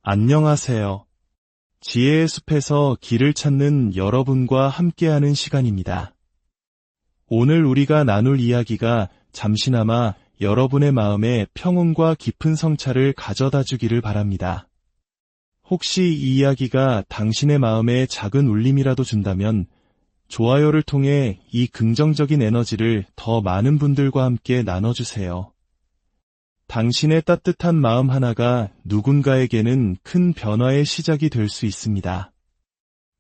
안녕하세요. 지혜의 숲에서 길을 찾는 여러분과 함께하는 시간입니다. 오늘 우리가 나눌 이야기가 잠시나마 여러분의 마음에 평온과 깊은 성찰을 가져다 주기를 바랍니다. 혹시 이 이야기가 당신의 마음에 작은 울림이라도 준다면 좋아요를 통해 이 긍정적인 에너지를 더 많은 분들과 함께 나눠주세요. 당신의 따뜻한 마음 하나가 누군가에게는 큰 변화의 시작이 될 수 있습니다.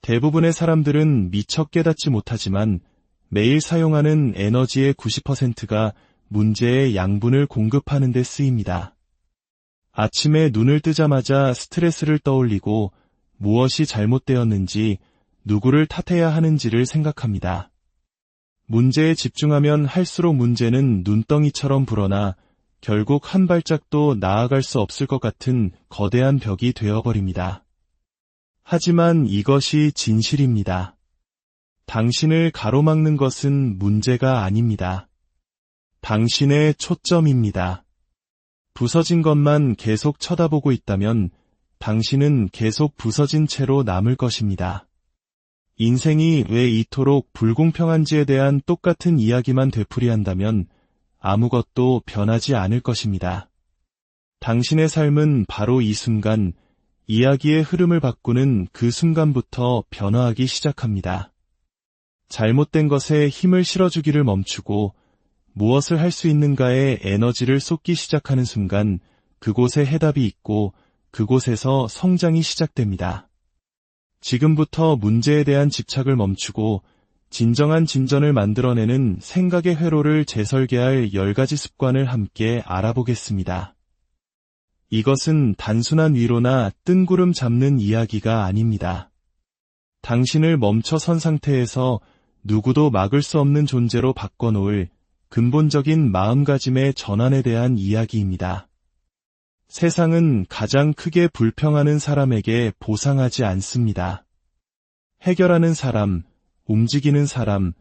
대부분의 사람들은 미처 깨닫지 못하지만 매일 사용하는 에너지의 90%가 문제의 양분을 공급하는 데 쓰입니다. 아침에 눈을 뜨자마자 스트레스를 떠올리고 무엇이 잘못되었는지, 누구를 탓해야 하는지를 생각합니다. 문제에 집중하면 할수록 문제는 눈덩이처럼 불어나 결국 한 발짝도 나아갈 수 없을 것 같은 거대한 벽이 되어버립니다. 하지만 이것이 진실입니다. 당신을 가로막는 것은 문제가 아닙니다. 당신의 초점입니다. 부서진 것만 계속 쳐다보고 있다면 당신은 계속 부서진 채로 남을 것입니다. 인생이 왜 이토록 불공평한지에 대한 똑같은 이야기만 되풀이한다면 아무것도 변하지 않을 것입니다. 당신의 삶은 바로 이 순간, 이야기의 흐름을 바꾸는 그 순간부터 변화하기 시작합니다. 잘못된 것에 힘을 실어주기를 멈추고 무엇을 할 수 있는가에 에너지를 쏟기 시작하는 순간 그곳에 해답이 있고 그곳에서 성장이 시작됩니다. 지금부터 문제에 대한 집착을 멈추고 진정한 진전을 만들어내는 생각의 회로를 재설계할 10가지 습관을 함께 알아보겠습니다. 이것은 단순한 위로나 뜬구름 잡는 이야기가 아닙니다. 당신을 멈춰선 상태에서 누구도 막을 수 없는 존재로 바꿔놓을 근본적인 마음가짐의 전환에 대한 이야기입니다. 세상은 가장 크게 불평하는 사람에게 보상하지 않습니다. 해결하는 사람, 움직이는 사람,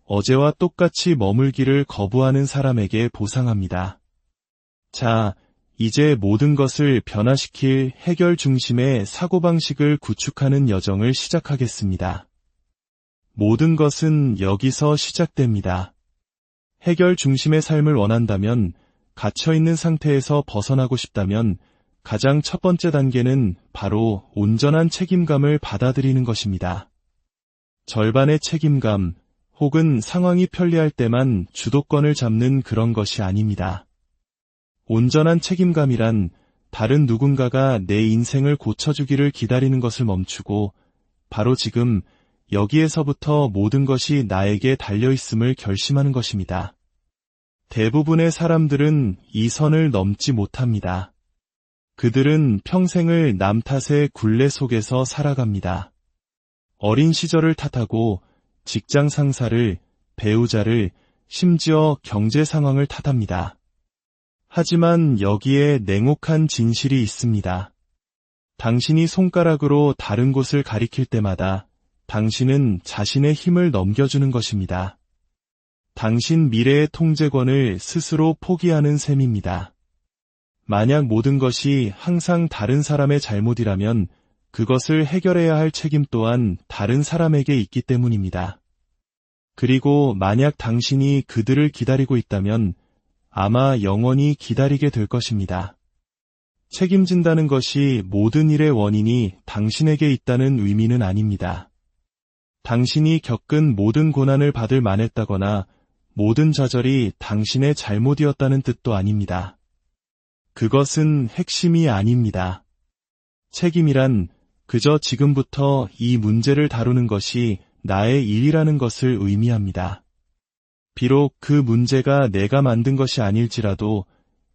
어제와 똑같이 머물기를 거부하는 사람에게 보상합니다. 자, 이제 모든 것을 변화시킬 해결 중심의 사고방식을 구축하는 여정을 시작하겠습니다. 모든 것은 여기서 시작됩니다. 해결 중심의 삶을 원한다면, 갇혀있는 상태에서 벗어나고 싶다면 가장 첫 번째 단계는 바로 온전한 책임감을 받아들이는 것입니다. 절반의 책임감, 혹은 상황이 편리할 때만 주도권을 잡는 그런 것이 아닙니다. 온전한 책임감이란 다른 누군가가 내 인생을 고쳐주기를 기다리는 것을 멈추고 바로 지금 여기에서부터 모든 것이 나에게 달려있음을 결심하는 것입니다. 대부분의 사람들은 이 선을 넘지 못합니다. 그들은 평생을 남 탓의 굴레 속에서 살아갑니다. 어린 시절을 탓하고 직장 상사를, 배우자를, 심지어 경제 상황을 탓합니다. 하지만 여기에 냉혹한 진실이 있습니다. 당신이 손가락으로 다른 곳을 가리킬 때마다 당신은 자신의 힘을 넘겨주는 것입니다. 당신 미래의 통제권을 스스로 포기하는 셈입니다. 만약 모든 것이 항상 다른 사람의 잘못이라면 그것을 해결해야 할 책임 또한 다른 사람에게 있기 때문입니다. 그리고 만약 당신이 그들을 기다리고 있다면 아마 영원히 기다리게 될 것입니다. 책임진다는 것이 모든 일의 원인이 당신에게 있다는 의미는 아닙니다. 당신이 겪은 모든 고난을 받을 만했다거나 모든 좌절이 당신의 잘못이었다는 뜻도 아닙니다. 그것은 핵심이 아닙니다. 책임이란 그저 지금부터 이 문제를 다루는 것이 나의 일이라는 것을 의미합니다. 비록 그 문제가 내가 만든 것이 아닐지라도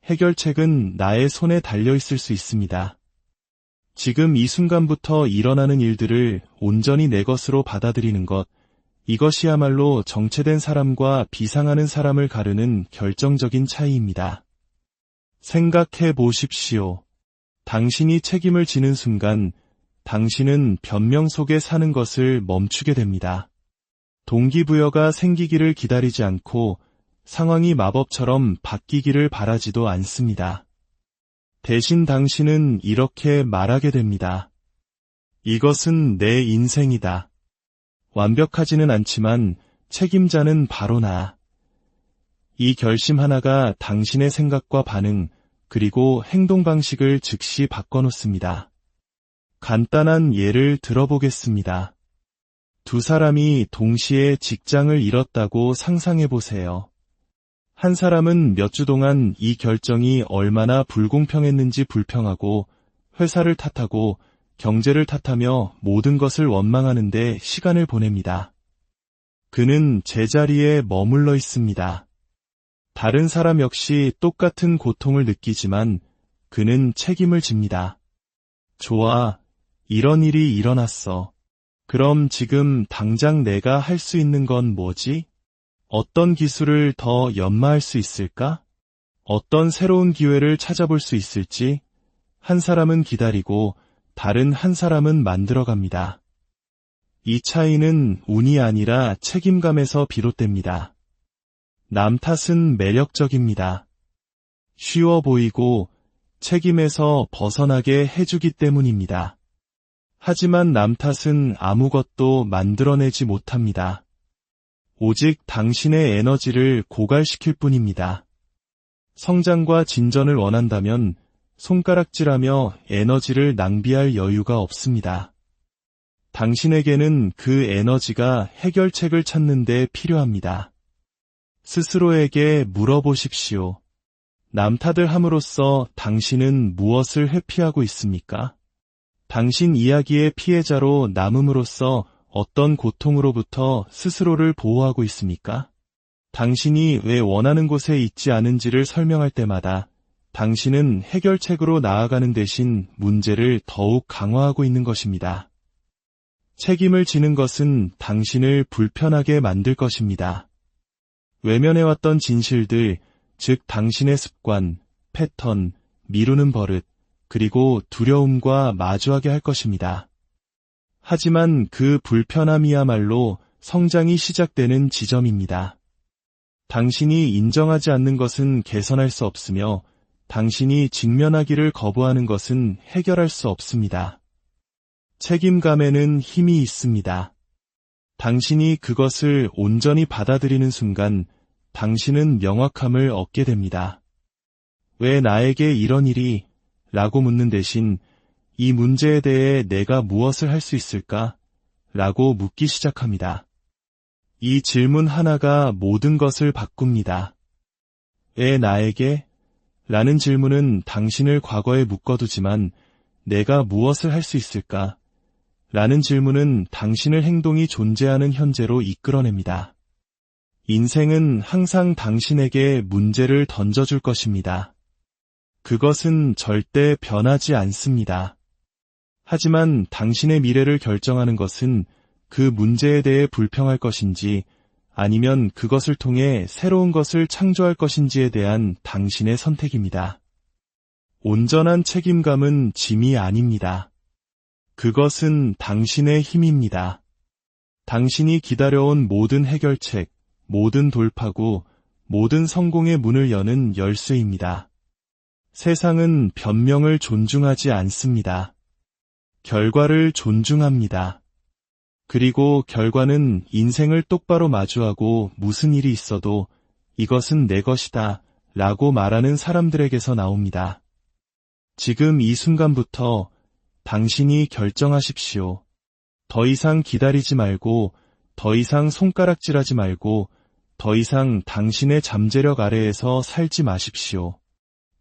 해결책은 나의 손에 달려있을 수 있습니다. 지금 이 순간부터 일어나는 일들을 온전히 내 것으로 받아들이는 것, 이것이야말로 정체된 사람과 비상하는 사람을 가르는 결정적인 차이입니다. 생각해 보십시오. 당신이 책임을 지는 순간 당신은 변명 속에 사는 것을 멈추게 됩니다. 동기부여가 생기기를 기다리지 않고 상황이 마법처럼 바뀌기를 바라지도 않습니다. 대신 당신은 이렇게 말하게 됩니다. 이것은 내 인생이다. 완벽하지는 않지만 책임자는 바로 나. 이 결심 하나가 당신의 생각과 반응, 그리고 행동 방식을 즉시 바꿔놓습니다. 간단한 예를 들어보겠습니다. 두 사람이 동시에 직장을 잃었다고 상상해 보세요. 한 사람은 몇 주 동안 이 결정이 얼마나 불공평했는지 불평하고 회사를 탓하고 경제를 탓하며 모든 것을 원망하는데 시간을 보냅니다. 그는 제자리에 머물러 있습니다. 다른 사람 역시 똑같은 고통을 느끼지만 그는 책임을 집니다. 좋아, 이런 일이 일어났어. 그럼 지금 당장 내가 할 수 있는 건 뭐지? 어떤 기술을 더 연마할 수 있을까? 어떤 새로운 기회를 찾아볼 수 있을지? 한 사람은 기다리고 다른 한 사람은 만들어갑니다. 이 차이는 운이 아니라 책임감에서 비롯됩니다. 남 탓은 매력적입니다. 쉬워 보이고 책임에서 벗어나게 해주기 때문입니다. 하지만 남 탓은 아무것도 만들어내지 못합니다. 오직 당신의 에너지를 고갈시킬 뿐입니다. 성장과 진전을 원한다면 손가락질하며 에너지를 낭비할 여유가 없습니다. 당신에게는 그 에너지가 해결책을 찾는 데 필요합니다. 스스로에게 물어보십시오. 남 탓을 함으로써 당신은 무엇을 회피하고 있습니까? 당신 이야기의 피해자로 남음으로써 어떤 고통으로부터 스스로를 보호하고 있습니까? 당신이 왜 원하는 곳에 있지 않은지를 설명할 때마다 당신은 해결책으로 나아가는 대신 문제를 더욱 강화하고 있는 것입니다. 책임을 지는 것은 당신을 불편하게 만들 것입니다. 외면해왔던 진실들, 즉 당신의 습관, 패턴, 미루는 버릇, 그리고 두려움과 마주하게 할 것입니다. 하지만 그 불편함이야말로 성장이 시작되는 지점입니다. 당신이 인정하지 않는 것은 개선할 수 없으며 당신이 직면하기를 거부하는 것은 해결할 수 없습니다. 책임감에는 힘이 있습니다. 당신이 그것을 온전히 받아들이는 순간 당신은 명확함을 얻게 됩니다. 왜 나에게 이런 일이? 라고 묻는 대신 이 문제에 대해 내가 무엇을 할 수 있을까? 라고 묻기 시작합니다. 이 질문 하나가 모든 것을 바꿉니다. 왜 나에게? 라는 질문은 당신을 과거에 묶어두지만 내가 무엇을 할 수 있을까? 라는 질문은 당신을 행동이 존재하는 현재로 이끌어냅니다. 인생은 항상 당신에게 문제를 던져줄 것입니다. 그것은 절대 변하지 않습니다. 하지만 당신의 미래를 결정하는 것은 그 문제에 대해 불평할 것인지 아니면 그것을 통해 새로운 것을 창조할 것인지에 대한 당신의 선택입니다. 온전한 책임감은 짐이 아닙니다. 그것은 당신의 힘입니다. 당신이 기다려온 모든 해결책, 모든 돌파구, 모든 성공의 문을 여는 열쇠입니다. 세상은 변명을 존중하지 않습니다. 결과를 존중합니다. 그리고 결과는 인생을 똑바로 마주하고 무슨 일이 있어도 이것은 내 것이다 라고 말하는 사람들에게서 나옵니다. 지금 이 순간부터 당신이 결정하십시오. 더 이상 기다리지 말고, 더 이상 손가락질하지 말고, 더 이상 당신의 잠재력 아래에서 살지 마십시오.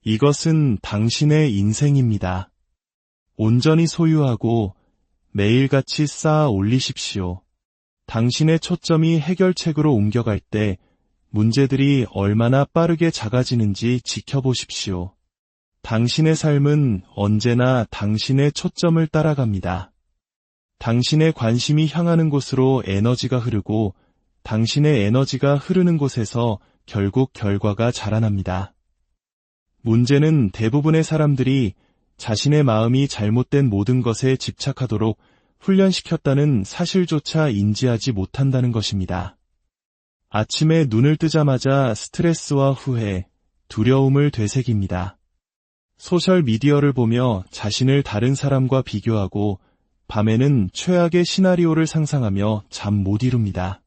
이것은 당신의 인생입니다. 온전히 소유하고 매일같이 쌓아 올리십시오. 당신의 초점이 해결책으로 옮겨갈 때 문제들이 얼마나 빠르게 작아지는지 지켜보십시오. 당신의 삶은 언제나 당신의 초점을 따라갑니다. 당신의 관심이 향하는 곳으로 에너지가 흐르고 당신의 에너지가 흐르는 곳에서 결국 결과가 자라납니다. 문제는 대부분의 사람들이 자신의 마음이 잘못된 모든 것에 집착하도록 훈련시켰다는 사실조차 인지하지 못한다는 것입니다. 아침에 눈을 뜨자마자 스트레스와 후회, 두려움을 되새깁니다. 소셜미디어를 보며 자신을 다른 사람과 비교하고 밤에는 최악의 시나리오를 상상하며 잠 못 이룹니다.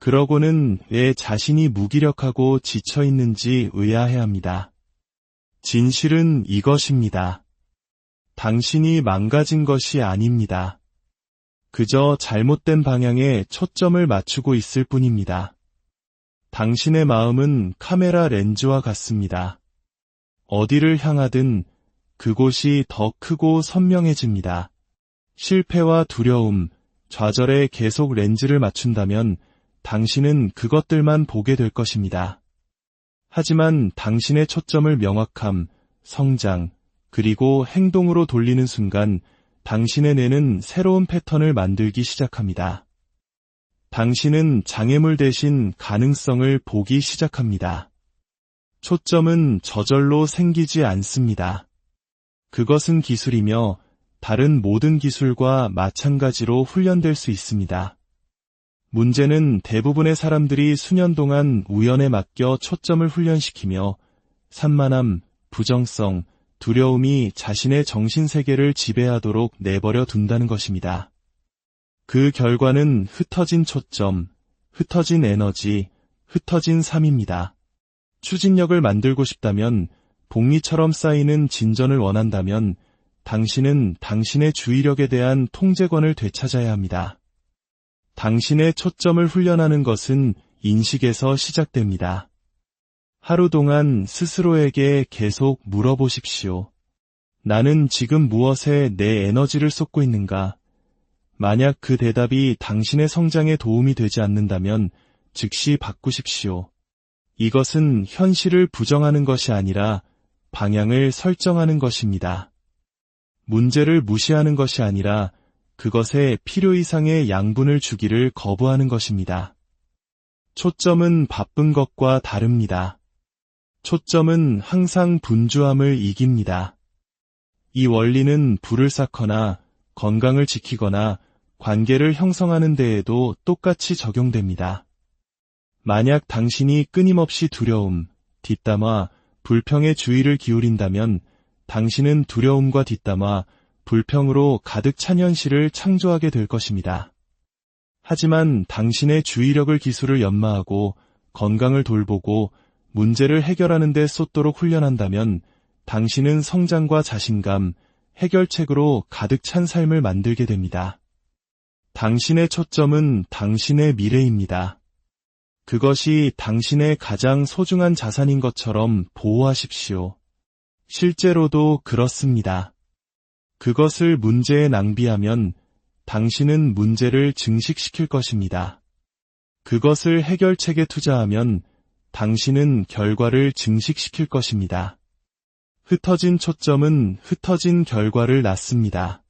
그러고는 왜 자신이 무기력하고 지쳐 있는지 의아해합니다. 진실은 이것입니다. 당신이 망가진 것이 아닙니다. 그저 잘못된 방향에 초점을 맞추고 있을 뿐입니다. 당신의 마음은 카메라 렌즈와 같습니다. 어디를 향하든 그곳이 더 크고 선명해집니다. 실패와 두려움, 좌절에 계속 렌즈를 맞춘다면 당신은 그것들만 보게 될 것입니다. 하지만 당신의 초점을 명확함, 성장, 그리고 행동으로 돌리는 순간 당신의 뇌는 새로운 패턴을 만들기 시작합니다. 당신은 장애물 대신 가능성을 보기 시작합니다. 초점은 저절로 생기지 않습니다. 그것은 기술이며 다른 모든 기술과 마찬가지로 훈련될 수 있습니다. 문제는 대부분의 사람들이 수년 동안 우연에 맡겨 초점을 훈련시키며 산만함, 부정성, 두려움이 자신의 정신세계를 지배하도록 내버려 둔다는 것입니다. 그 결과는 흩어진 초점, 흩어진 에너지, 흩어진 삶입니다. 추진력을 만들고 싶다면, 복리처럼 쌓이는 진전을 원한다면 당신은 당신의 주의력에 대한 통제권을 되찾아야 합니다. 당신의 초점을 훈련하는 것은 인식에서 시작됩니다. 하루 동안 스스로에게 계속 물어보십시오. 나는 지금 무엇에 내 에너지를 쏟고 있는가? 만약 그 대답이 당신의 성장에 도움이 되지 않는다면 즉시 바꾸십시오. 이것은 현실을 부정하는 것이 아니라 방향을 설정하는 것입니다. 문제를 무시하는 것이 아니라 그것에 필요 이상의 양분을 주기를 거부하는 것입니다. 초점은 바쁜 것과 다릅니다. 초점은 항상 분주함을 이깁니다. 이 원리는 불을 쌓거나 건강을 지키거나 관계를 형성하는 데에도 똑같이 적용됩니다. 만약 당신이 끊임없이 두려움, 뒷담화, 불평에 주의를 기울인다면 당신은 두려움과 뒷담화, 불평으로 가득 찬 현실을 창조하게 될 것입니다. 하지만 당신의 주의력을 기술을 연마하고 건강을 돌보고 문제를 해결하는 데 쏟도록 훈련한다면 당신은 성장과 자신감, 해결책으로 가득 찬 삶을 만들게 됩니다. 당신의 초점은 당신의 미래입니다. 그것이 당신의 가장 소중한 자산인 것처럼 보호하십시오. 실제로도 그렇습니다. 그것을 문제에 낭비하면 당신은 문제를 증식시킬 것입니다. 그것을 해결책에 투자하면 당신은 결과를 증식시킬 것입니다. 흩어진 초점은 흩어진 결과를 낳습니다.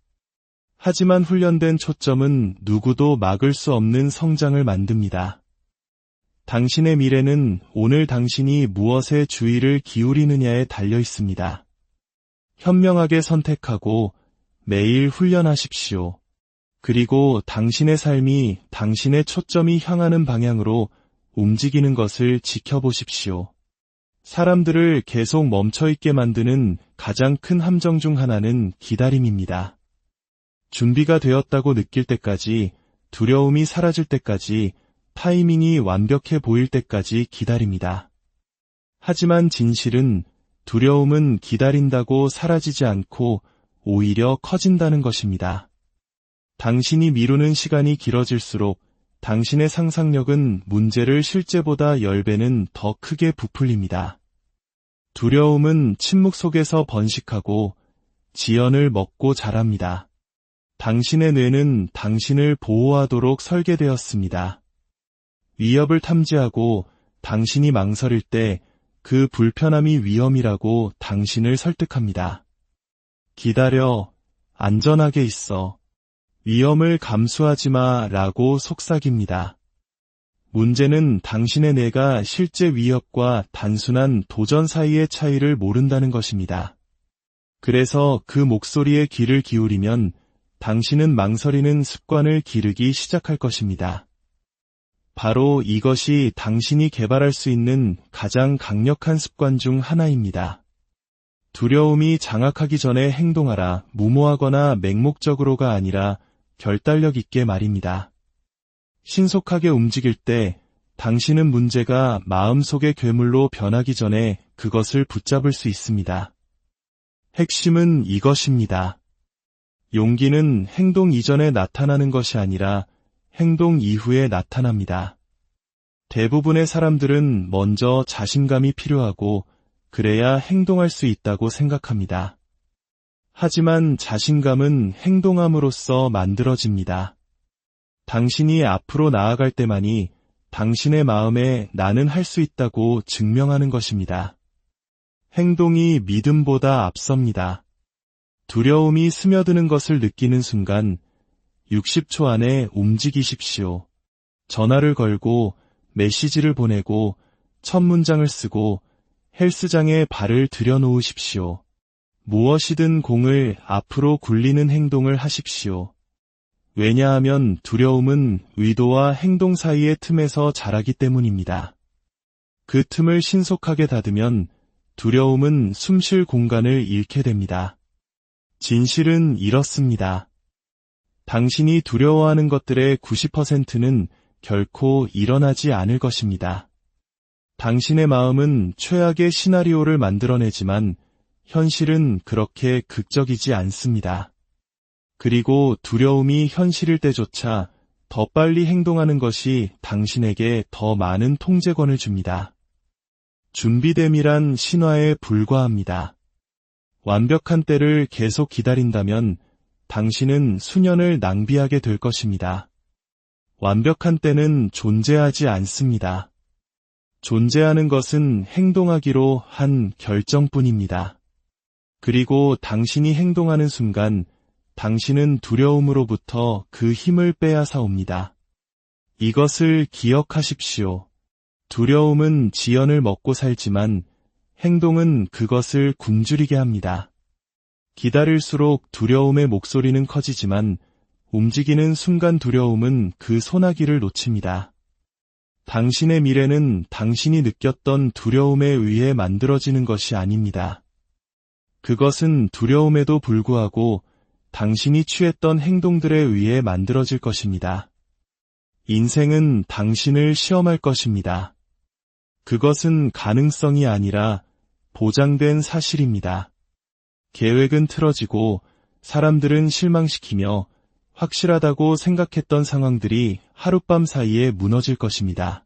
하지만 훈련된 초점은 누구도 막을 수 없는 성장을 만듭니다. 당신의 미래는 오늘 당신이 무엇에 주의를 기울이느냐에 달려 있습니다. 현명하게 선택하고 매일 훈련하십시오. 그리고 당신의 삶이 당신의 초점이 향하는 방향으로 움직이는 것을 지켜보십시오. 사람들을 계속 멈춰있게 만드는 가장 큰 함정 중 하나는 기다림입니다. 준비가 되었다고 느낄 때까지, 두려움이 사라질 때까지, 타이밍이 완벽해 보일 때까지 기다립니다. 하지만 진실은 두려움은 기다린다고 사라지지 않고 오히려 커진다는 것입니다. 당신이 미루는 시간이 길어질수록 당신의 상상력은 문제를 실제보다 10배는 더 크게 부풀립니다. 두려움은 침묵 속에서 번식하고 지연을 먹고 자랍니다. 당신의 뇌는 당신을 보호하도록 설계되었습니다. 위협을 탐지하고 당신이 망설일 때 그 불편함이 위험이라고 당신을 설득합니다. 기다려, 안전하게 있어. 위험을 감수하지 마 라고 속삭입니다. 문제는 당신의 뇌가 실제 위협과 단순한 도전 사이의 차이를 모른다는 것입니다. 그래서 그 목소리에 귀를 기울이면 당신은 망설이는 습관을 기르기 시작할 것입니다. 바로 이것이 당신이 개발할 수 있는 가장 강력한 습관 중 하나입니다. 두려움이 장악하기 전에 행동하라. 무모하거나 맹목적으로가 아니라 결단력 있게 말입니다. 신속하게 움직일 때 당신은 문제가 마음속의 괴물로 변하기 전에 그것을 붙잡을 수 있습니다. 핵심은 이것입니다. 용기는 행동 이전에 나타나는 것이 아니라 행동 이후에 나타납니다. 대부분의 사람들은 먼저 자신감이 필요하고 그래야 행동할 수 있다고 생각합니다. 하지만 자신감은 행동함으로써 만들어집니다. 당신이 앞으로 나아갈 때만이 당신의 마음에 나는 할 수 있다고 증명하는 것입니다. 행동이 믿음보다 앞섭니다. 두려움이 스며드는 것을 느끼는 순간 60초 안에 움직이십시오. 전화를 걸고 메시지를 보내고 첫 문장을 쓰고 헬스장에 발을 들여놓으십시오. 무엇이든 공을 앞으로 굴리는 행동을 하십시오. 왜냐하면 두려움은 의도와 행동 사이의 틈에서 자라기 때문입니다. 그 틈을 신속하게 닫으면 두려움은 숨쉴 공간을 잃게 됩니다. 진실은 이렇습니다. 당신이 두려워하는 것들의 90%는 결코 일어나지 않을 것입니다. 당신의 마음은 최악의 시나리오를 만들어내지만 현실은 그렇게 극적이지 않습니다. 그리고 두려움이 현실일 때조차 더 빨리 행동하는 것이 당신에게 더 많은 통제권을 줍니다. 준비됨이란 신화에 불과합니다. 완벽한 때를 계속 기다린다면 당신은 수년을 낭비하게 될 것입니다. 완벽한 때는 존재하지 않습니다. 존재하는 것은 행동하기로 한 결정뿐입니다. 그리고 당신이 행동하는 순간 당신은 두려움으로부터 그 힘을 빼앗아 옵니다. 이것을 기억하십시오. 두려움은 지연을 먹고 살지만 행동은 그것을 굶주리게 합니다. 기다릴수록 두려움의 목소리는 커지지만 움직이는 순간 두려움은 그 소나기를 놓칩니다. 당신의 미래는 당신이 느꼈던 두려움에 의해 만들어지는 것이 아닙니다. 그것은 두려움에도 불구하고 당신이 취했던 행동들에 의해 만들어질 것입니다. 인생은 당신을 시험할 것입니다. 그것은 가능성이 아니라 보장된 사실입니다. 계획은 틀어지고 사람들은 실망시키며 확실하다고 생각했던 상황들이 하룻밤 사이에 무너질 것입니다.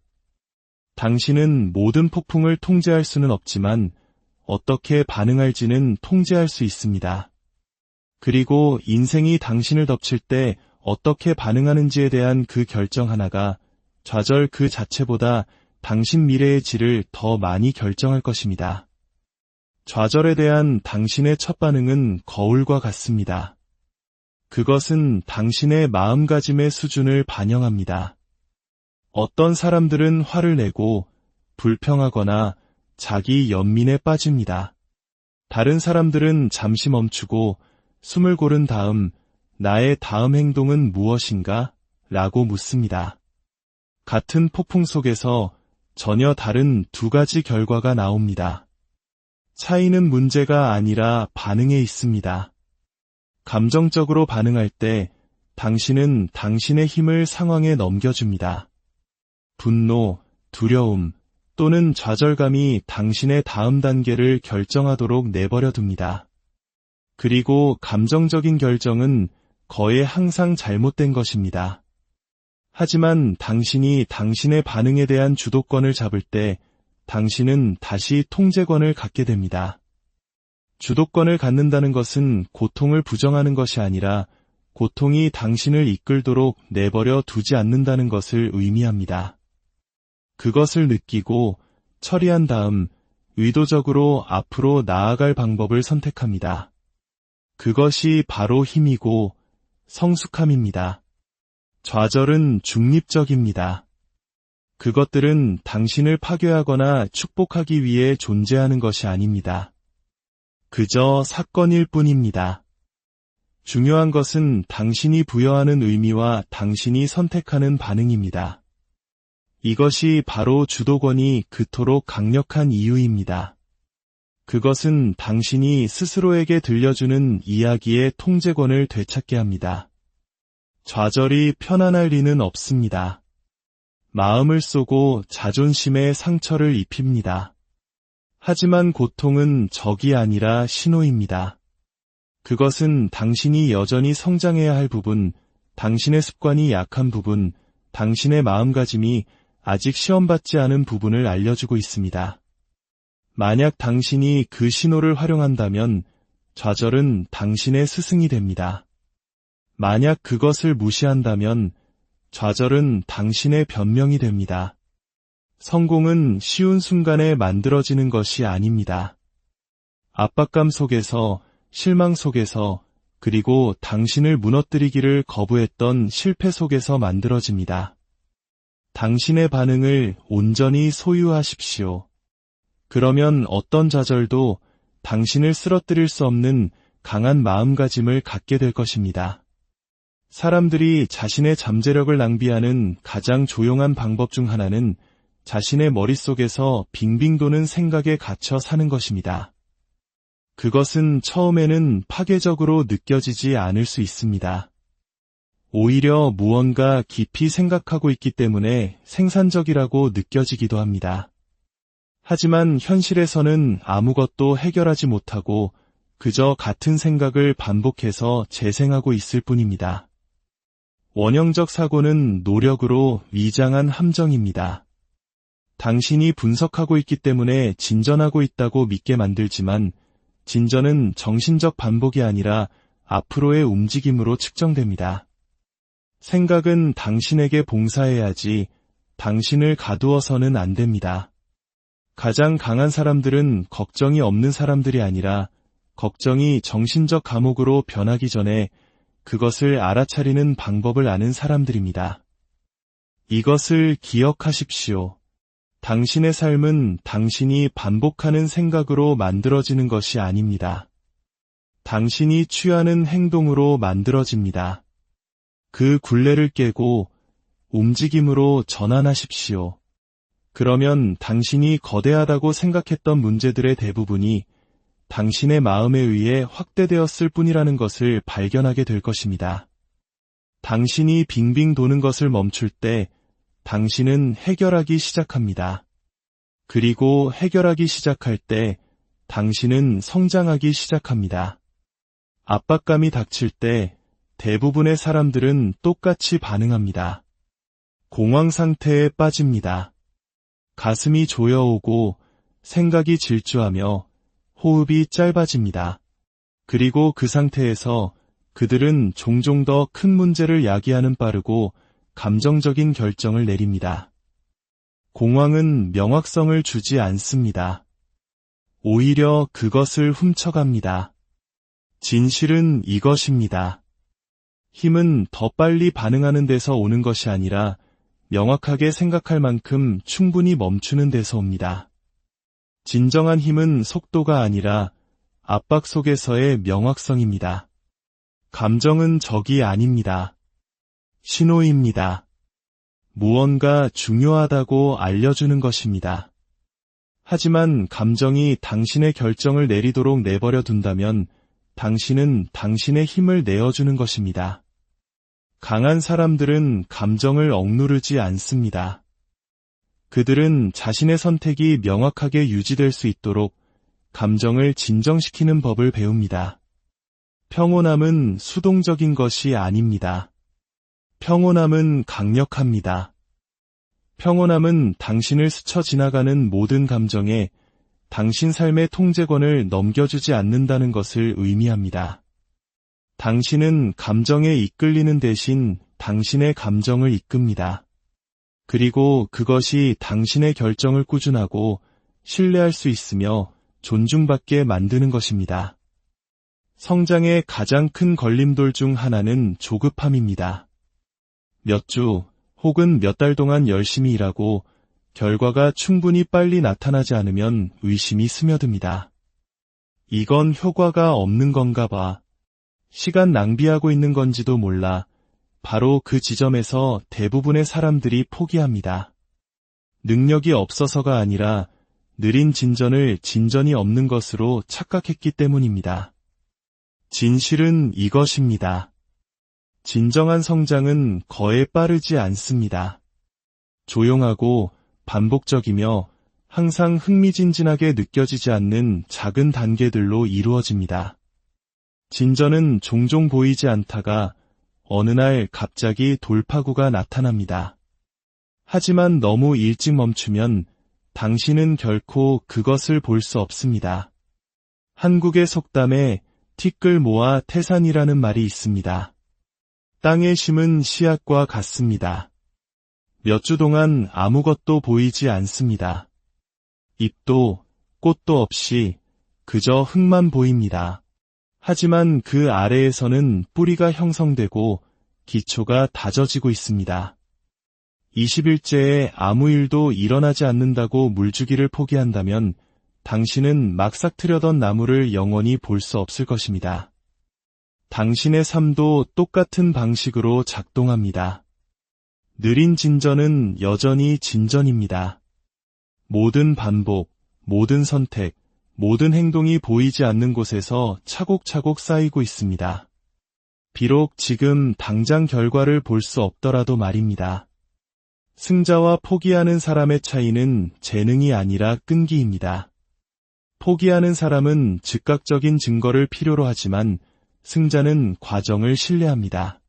당신은 모든 폭풍을 통제할 수는 없지만 어떻게 반응할지는 통제할 수 있습니다. 그리고 인생이 당신을 덮칠 때 어떻게 반응하는지에 대한 그 결정 하나가 좌절 그 자체보다 당신 미래의 질을 더 많이 결정할 것입니다. 좌절에 대한 당신의 첫 반응은 거울과 같습니다. 그것은 당신의 마음가짐의 수준을 반영합니다. 어떤 사람들은 화를 내고 불평하거나 자기 연민에 빠집니다. 다른 사람들은 잠시 멈추고 숨을 고른 다음 나의 다음 행동은 무엇인가? 라고 묻습니다. 같은 폭풍 속에서 전혀 다른 두 가지 결과가 나옵니다. 차이는 문제가 아니라 반응에 있습니다. 감정적으로 반응할 때 당신은 당신의 힘을 상황에 넘겨줍니다. 분노, 두려움 또는 좌절감이 당신의 다음 단계를 결정하도록 내버려 둡니다. 그리고 감정적인 결정은 거의 항상 잘못된 것입니다. 하지만 당신이 당신의 반응에 대한 주도권을 잡을 때 당신은 다시 통제권을 갖게 됩니다. 주도권을 갖는다는 것은 고통을 부정하는 것이 아니라 고통이 당신을 이끌도록 내버려 두지 않는다는 것을 의미합니다. 그것을 느끼고 처리한 다음 의도적으로 앞으로 나아갈 방법을 선택합니다. 그것이 바로 힘이고 성숙함입니다. 좌절은 중립적입니다. 그것들은 당신을 파괴하거나 축복하기 위해 존재하는 것이 아닙니다. 그저 사건일 뿐입니다. 중요한 것은 당신이 부여하는 의미와 당신이 선택하는 반응입니다. 이것이 바로 주도권이 그토록 강력한 이유입니다. 그것은 당신이 스스로에게 들려주는 이야기의 통제권을 되찾게 합니다. 좌절이 편안할 리는 없습니다. 마음을 쏘고 자존심에 상처를 입힙니다. 하지만 고통은 적이 아니라 신호입니다. 그것은 당신이 여전히 성장해야 할 부분, 당신의 습관이 약한 부분, 당신의 마음가짐이 아직 시험받지 않은 부분을 알려주고 있습니다. 만약 당신이 그 신호를 활용한다면 좌절은 당신의 스승이 됩니다. 만약 그것을 무시한다면 좌절은 당신의 변명이 됩니다. 성공은 쉬운 순간에 만들어지는 것이 아닙니다. 압박감 속에서, 실망 속에서, 그리고 당신을 무너뜨리기를 거부했던 실패 속에서 만들어집니다. 당신의 반응을 온전히 소유하십시오. 그러면 어떤 좌절도 당신을 쓰러뜨릴 수 없는 강한 마음가짐을 갖게 될 것입니다. 사람들이 자신의 잠재력을 낭비하는 가장 조용한 방법 중 하나는 자신의 머릿속에서 빙빙 도는 생각에 갇혀 사는 것입니다. 그것은 처음에는 파괴적으로 느껴지지 않을 수 있습니다. 오히려 무언가 깊이 생각하고 있기 때문에 생산적이라고 느껴지기도 합니다. 하지만 현실에서는 아무것도 해결하지 못하고 그저 같은 생각을 반복해서 재생하고 있을 뿐입니다. 원형적 사고는 노력으로 위장한 함정입니다. 당신이 분석하고 있기 때문에 진전하고 있다고 믿게 만들지만 진전은 정신적 반복이 아니라 앞으로의 움직임으로 측정됩니다. 생각은 당신에게 봉사해야지 당신을 가두어서는 안 됩니다. 가장 강한 사람들은 걱정이 없는 사람들이 아니라 걱정이 정신적 감옥으로 변하기 전에 그것을 알아차리는 방법을 아는 사람들입니다. 이것을 기억하십시오. 당신의 삶은 당신이 반복하는 생각으로 만들어지는 것이 아닙니다. 당신이 취하는 행동으로 만들어집니다. 그 굴레를 깨고 움직임으로 전환하십시오. 그러면 당신이 거대하다고 생각했던 문제들의 대부분이 당신의 마음에 의해 확대되었을 뿐이라는 것을 발견하게 될 것입니다. 당신이 빙빙 도는 것을 멈출 때 당신은 해결하기 시작합니다. 그리고 해결하기 시작할 때 당신은 성장하기 시작합니다. 압박감이 닥칠 때 대부분의 사람들은 똑같이 반응합니다. 공황 상태에 빠집니다. 가슴이 조여오고 생각이 질주하며 호흡이 짧아집니다. 그리고 그 상태에서 그들은 종종 더 큰 문제를 야기하는 빠르고 감정적인 결정을 내립니다. 공황은 명확성을 주지 않습니다. 오히려 그것을 훔쳐갑니다. 진실은 이것입니다. 힘은 더 빨리 반응하는 데서 오는 것이 아니라 명확하게 생각할 만큼 충분히 멈추는 데서 옵니다. 진정한 힘은 속도가 아니라 압박 속에서의 명확성입니다. 감정은 적이 아닙니다. 신호입니다. 무언가 중요하다고 알려주는 것입니다. 하지만 감정이 당신의 결정을 내리도록 내버려 둔다면 당신은 당신의 힘을 내어주는 것입니다. 강한 사람들은 감정을 억누르지 않습니다. 그들은 자신의 선택이 명확하게 유지될 수 있도록 감정을 진정시키는 법을 배웁니다. 평온함은 수동적인 것이 아닙니다. 평온함은 강력합니다. 평온함은 당신을 스쳐 지나가는 모든 감정에 당신 삶의 통제권을 넘겨주지 않는다는 것을 의미합니다. 당신은 감정에 이끌리는 대신 당신의 감정을 이끕니다. 그리고 그것이 당신의 결정을 꾸준하고 신뢰할 수 있으며 존중받게 만드는 것입니다. 성장의 가장 큰 걸림돌 중 하나는 조급함입니다. 몇 주 혹은 몇 달 동안 열심히 일하고 결과가 충분히 빨리 나타나지 않으면 의심이 스며듭니다. 이건 효과가 없는 건가 봐. 시간 낭비하고 있는 건지도 몰라. 바로 그 지점에서 대부분의 사람들이 포기합니다. 능력이 없어서가 아니라 느린 진전을 진전이 없는 것으로 착각했기 때문입니다. 진실은 이것입니다. 진정한 성장은 거에 빠르지 않습니다. 조용하고 반복적이며 항상 흥미진진하게 느껴지지 않는 작은 단계들로 이루어집니다. 진전은 종종 보이지 않다가 어느 날 갑자기 돌파구가 나타납니다. 하지만 너무 일찍 멈추면 당신은 결코 그것을 볼 수 없습니다. 한국의 속담에 티끌 모아 태산이라는 말이 있습니다. 땅에 심은 씨앗과 같습니다. 몇 주 동안 아무것도 보이지 않습니다. 잎도 꽃도 없이 그저 흙만 보입니다. 하지만 그 아래에서는 뿌리가 형성되고 기초가 다져지고 있습니다. 20일째에 아무 일도 일어나지 않는다고 물주기를 포기한다면 당신은 막 싹트려던 나무를 영원히 볼 수 없을 것입니다. 당신의 삶도 똑같은 방식으로 작동합니다. 느린 진전은 여전히 진전입니다. 모든 반복, 모든 선택, 모든 행동이 보이지 않는 곳에서 차곡차곡 쌓이고 있습니다. 비록 지금 당장 결과를 볼 수 없더라도 말입니다. 승자와 포기하는 사람의 차이는 재능이 아니라 끈기입니다. 포기하는 사람은 즉각적인 증거를 필요로 하지만 승자는 과정을 신뢰합니다.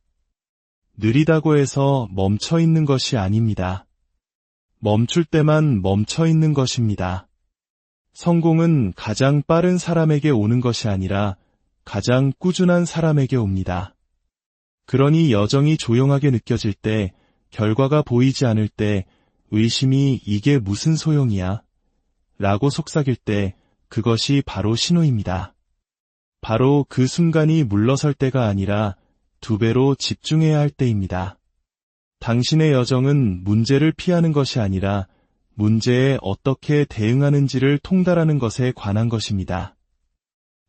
느리다고 해서 멈춰 있는 것이 아닙니다. 멈출 때만 멈춰 있는 것입니다. 성공은 가장 빠른 사람에게 오는 것이 아니라 가장 꾸준한 사람에게 옵니다. 그러니 여정이 조용하게 느껴질 때, 결과가 보이지 않을 때, 의심이 이게 무슨 소용이야? 라고 속삭일 때 그것이 바로 신호입니다. 바로 그 순간이 물러설 때가 아니라 2배로 집중해야 할 때입니다. 당신의 여정은 문제를 피하는 것이 아니라 문제에 어떻게 대응하는지를 통달하는 것에 관한 것입니다.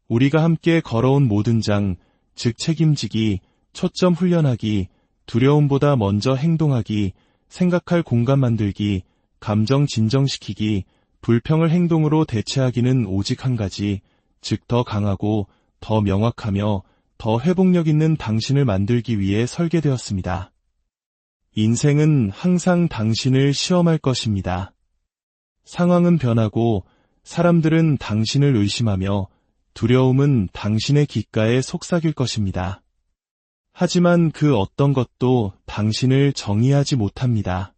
우리가 함께 걸어온 모든 장, 즉 책임지기, 초점 훈련하기, 두려움보다 먼저 행동하기, 생각할 공간 만들기, 감정 진정시키기, 불평을 행동으로 대체하기는 오직 한 가지, 즉 더 강하고 더 명확하며 더 회복력 있는 당신을 만들기 위해 설계되었습니다. 인생은 항상 당신을 시험할 것입니다. 상황은 변하고 사람들은 당신을 의심하며 두려움은 당신의 귓가에 속삭일 것입니다. 하지만 그 어떤 것도 당신을 정의하지 못합니다.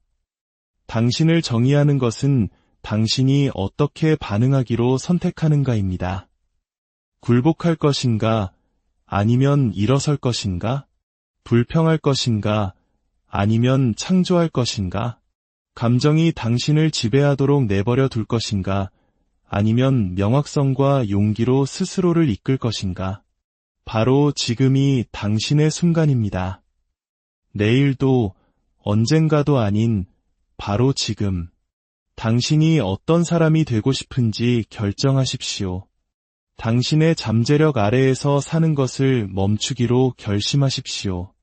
당신을 정의하는 것은 당신이 어떻게 반응하기로 선택하는가입니다. 굴복할 것인가? 아니면 일어설 것인가? 불평할 것인가? 아니면 창조할 것인가? 감정이 당신을 지배하도록 내버려 둘 것인가? 아니면 명확성과 용기로 스스로를 이끌 것인가? 바로 지금이 당신의 순간입니다. 내일도 언젠가도 아닌 바로 지금. 당신이 어떤 사람이 되고 싶은지 결정하십시오. 당신의 잠재력 아래에서 사는 것을 멈추기로 결심하십시오.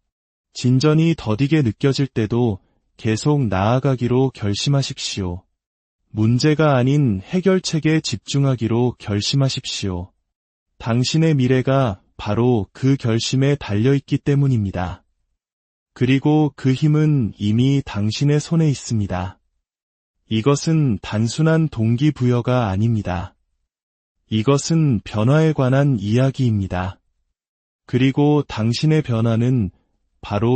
진전이 더디게 느껴질 때도 계속 나아가기로 결심하십시오. 문제가 아닌 해결책에 집중하기로 결심하십시오. 당신의 미래가 바로 그 결심에 달려있기 때문입니다. 그리고 그 힘은 이미 당신의 손에 있습니다. 이것은 단순한 동기부여가 아닙니다. 이것은 변화에 관한 이야기입니다. 그리고 당신의 변화는 바로